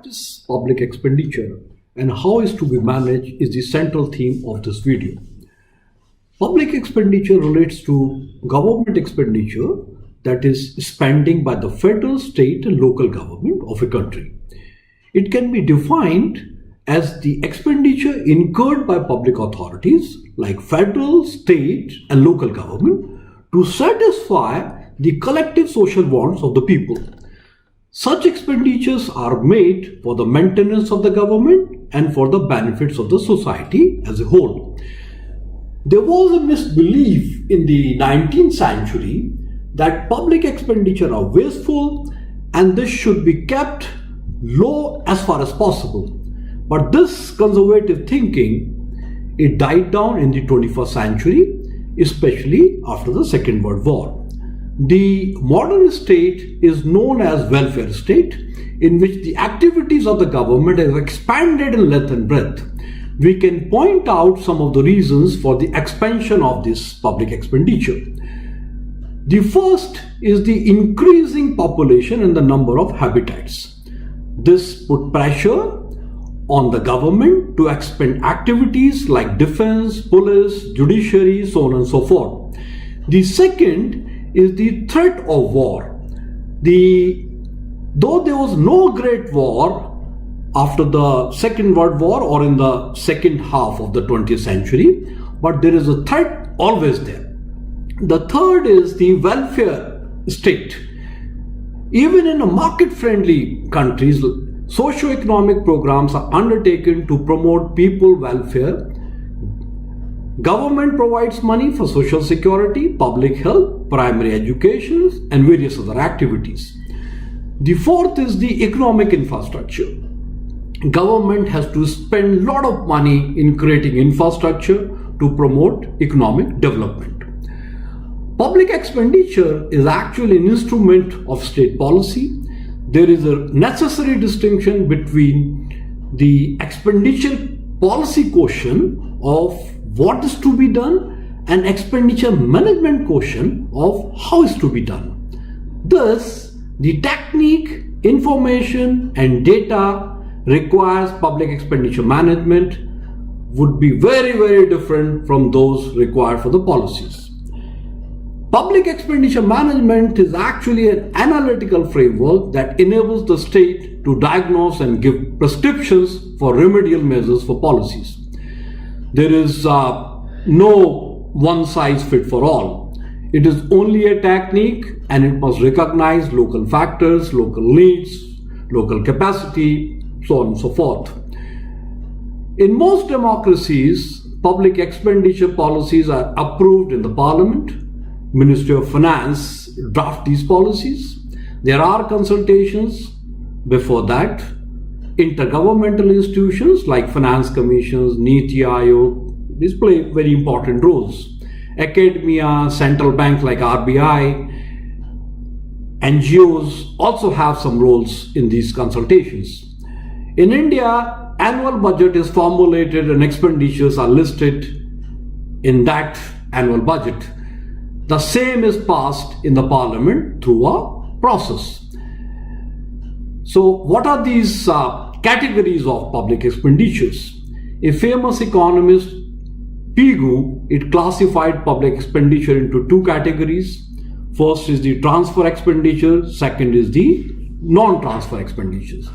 practice public expenditure and how is to be managed is the central theme of this video. Public expenditure relates to government expenditure, that is spending by the federal, state and local government of a country. It can be defined as the expenditure incurred by public authorities like federal, state and local government to satisfy the collective social wants of the people. Such expenditures are made for the maintenance of the government and for the benefits of the society as a whole. There was a misbelief in the 19th century that public expenditure are wasteful and this should be kept low as far as possible. But this conservative thinking, it died down in the 21st century, especially after the Second World War. The modern state is known as welfare state, in which the activities of the government have expanded in length and breadth. We can point out some of the reasons for the expansion of this public expenditure. The first is the increasing population and the number of habitats. This put pressure on the government to expand activities like defense, police, judiciary, so on and so forth. The second is the threat of war. Though there was no great war after the Second World War or in the second half of the 20th century, but there is a threat always there. The third is the welfare state. Even in market-friendly countries, socio-economic programs are undertaken to promote people welfare. Government provides money for social security, public health, primary education and various other activities. The fourth is the economic infrastructure. Government has to spend a lot of money in creating infrastructure to promote economic development. Public expenditure is actually an instrument of state policy. There is a necessary distinction between the expenditure policy quotient of what is to be done and expenditure management quotient of how is to be done. Thus, the technique, information and data requires public expenditure management would be very different from those required for the policies. Public expenditure management is actually an analytical framework that enables the state to diagnose and give prescriptions for remedial measures for policies. There is no one size fit for all. It is only a technique and it must recognize local factors, local needs, local capacity, so on and so forth. In most democracies, public expenditure policies are approved in the parliament. Ministry of Finance draft these policies. There are consultations before that. Intergovernmental institutions like finance commissions, Niti Aayog, these play very important roles. Academia, central banks like RBI, NGOs also have some roles in these consultations. In India, annual budget is formulated and expenditures are listed in that annual budget. The same is passed in the parliament through a process. So what are these categories of public expenditures? A famous economist, Pigou, it classified public expenditure into two categories. First is the transfer expenditure, second is the non-transfer expenditures.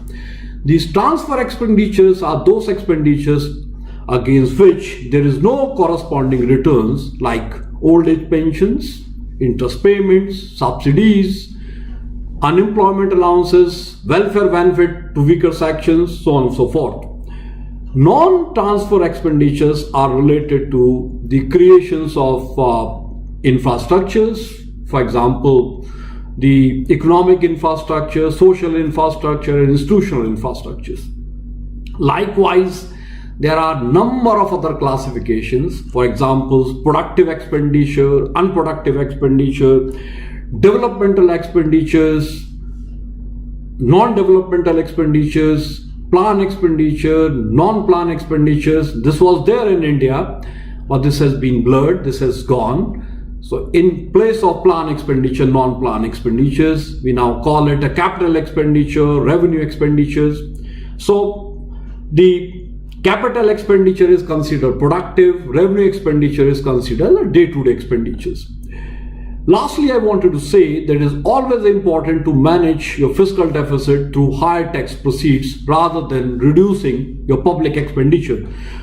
These transfer expenditures are those expenditures against which there is no corresponding returns like old age pensions, interest payments, subsidies, unemployment allowances, welfare benefit to weaker sections, so on and so forth. Non-transfer expenditures are related to the creations of infrastructures, for example, the economic infrastructure, social infrastructure, and institutional infrastructures. Likewise, there are a number of other classifications, for example, productive expenditure, unproductive expenditure, developmental expenditures, non-developmental expenditures, plan expenditure, non-plan expenditures. This was there in India, but this has been blurred, this has gone. So in place of plan expenditure, non-plan expenditures, we now call it a capital expenditure, revenue expenditures. So the capital expenditure is considered productive, revenue expenditure is considered day-to-day expenditures. Lastly, I wanted to say that it is always important to manage your fiscal deficit through higher tax proceeds rather than reducing your public expenditure,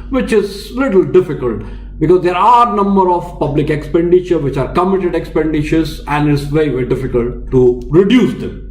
which is little difficult because there are a number of public expenditure which are committed expenditures and it's very, very difficult to reduce them.